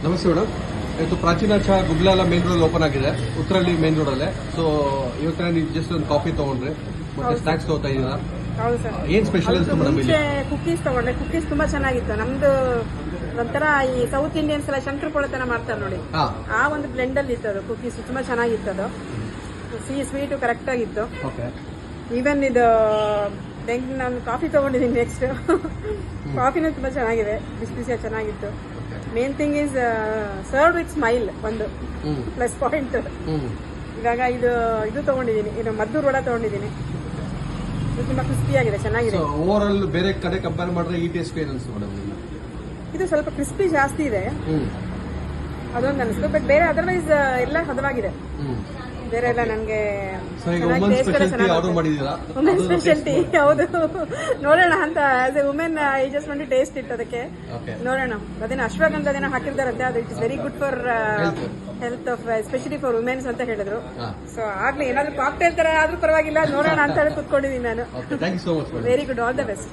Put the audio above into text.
ನಮಸ್ತೆ ಮೇಡಮ್. ಇವತ್ತು ಪ್ರಾಚೀನ ಚಹಾ ಗುಗ್ಲಾಲ ಮೇನ್ ರೋಡ್ ಓಪನ್ ಆಗಿದೆ, ಉತ್ತರಳ್ಳಿ ಮೇನ್ ರೋಡ್ ಅಲ್ಲೇ. ಸೊ ಇವತ್ತು ನೀವು ಜಸ್ಟ್ ಒಂದು ಕಾಫಿ ತಗೊಂಡ್ರಿ, ಮತ್ತೆ ಸ್ನಾಕ್ಸ್ ತಗೋತಾ ಇದ್ದೀರಾ? ಹೌದು ಸರ್. ಏನ್ ಸ್ಪೆಷಲ್ ಅನ್ಸ್ತು ಮೇಡಮ್ ಇಲ್ಲಿ? ಕುಕ್ಕೀಸ್ ತಗೊಂಡೆ. ಕುಕ್ಕೀಸ್ ತುಂಬಾ ಚೆನ್ನಾಗಿತ್ತು. ನಮ್ದು ಒಂಥರ ಈ ಸೌತ್ ಇಂಡಿಯನ್ಸ್ ಎಲ್ಲ ಶಂಕರಪೊಳೆ ತರ ಮಾಡ್ತಾರೆ ನೋಡಿ, ಆ ಒಂದು ಬ್ಲೆಂಡ್ ಅಲ್ಲಿ ಇತ್ತು ಅದು. ಕುಕ್ಕೀಸ್ ತುಂಬಾ ಚೆನ್ನಾಗಿತ್ತು. ಅದು ಸ್ವೀಟು ಕರೆಕ್ಟ್ ಆಗಿತ್ತು. ಈವನ್ ಇದು ನಾನು ಕಾಫಿ ತಗೊಂಡಿದ್ದೀನಿ. ನೆಕ್ಸ್ಟ್ ಕಾಫಿನೂ ತುಂಬಾ ಚೆನ್ನಾಗಿದೆ, ಬಿಸಿ ಬಿಸಿಯಾಗಿ ಚೆನ್ನಾಗಿತ್ತು. Main thing is serve with smile, ಒಂದು ಪ್ಲಸ್ ಪಾಯಿಂಟ್. ಇವಾಗ ಇದು ತಗೊಂಡಿದ್ದೀನಿ, ಇದು ಮದ್ದೂರು ವಡ ತಗೊಂಡಿದ್ದೀನಿ. ಇದು ತುಂಬಾ ಕ್ರಿಸ್ಪಿ ಆಗಿದೆ, ಚೆನ್ನಾಗಿದೆ. ಓವರ್ ಆಲ್ ಬೇರೆ ಕಡೆ ಕಂಪೇರ್ ಮಾಡಿದ್ರೆ ಈ ಟೇಸ್ಟ್ ಏನ್ ಅನ್ಸುತ್ತೆ ಮೇಡಮ್? ಇದು ಸ್ವಲ್ಪ ಕ್ರಿಸ್ಪಿ ಜಾಸ್ತಿ ಇದೆ, ಅದೊಂದು ಅನಿಸ್ತು. ಬಟ್ ಬೇರೆ ಅದರ್ವೈಸ್ ಎಲ್ಲ ಹದವಾಗಿದೆ. ಬೇರೆ ಎಲ್ಲ ನನಗೆ ವುಮೆನ್ ಸ್ಪೆಷಾಲಿಟಿ. ಹೌದು, ನೋಡೋಣ ಅಂತ. As a women I just want to taste it. ಅದಕ್ಕೆ ನೋಡೋಣ. ಅದೇನೋ ಅಶ್ವಗಂಧ ಅದೇನೋ ಹಾಕಿರ್ತಾರಂತೆ, ಅದು it is very good for health of especially for womens ಅಂತ ಹೇಳಿದ್ರು. ಸೊ ಆಗ್ಲಿ, ಏನಾದ್ರು ಕಾಕ್ಟೇಲ್ ತರ ಆದ್ರೂ ಪರವಾಗಿಲ್ಲ, ನೋಡೋಣ ಅಂತ ಹೇಳಿ ಕುತ್ಕೊಂಡಿದ್ದೀನಿ ನಾನು. Very good. All the best.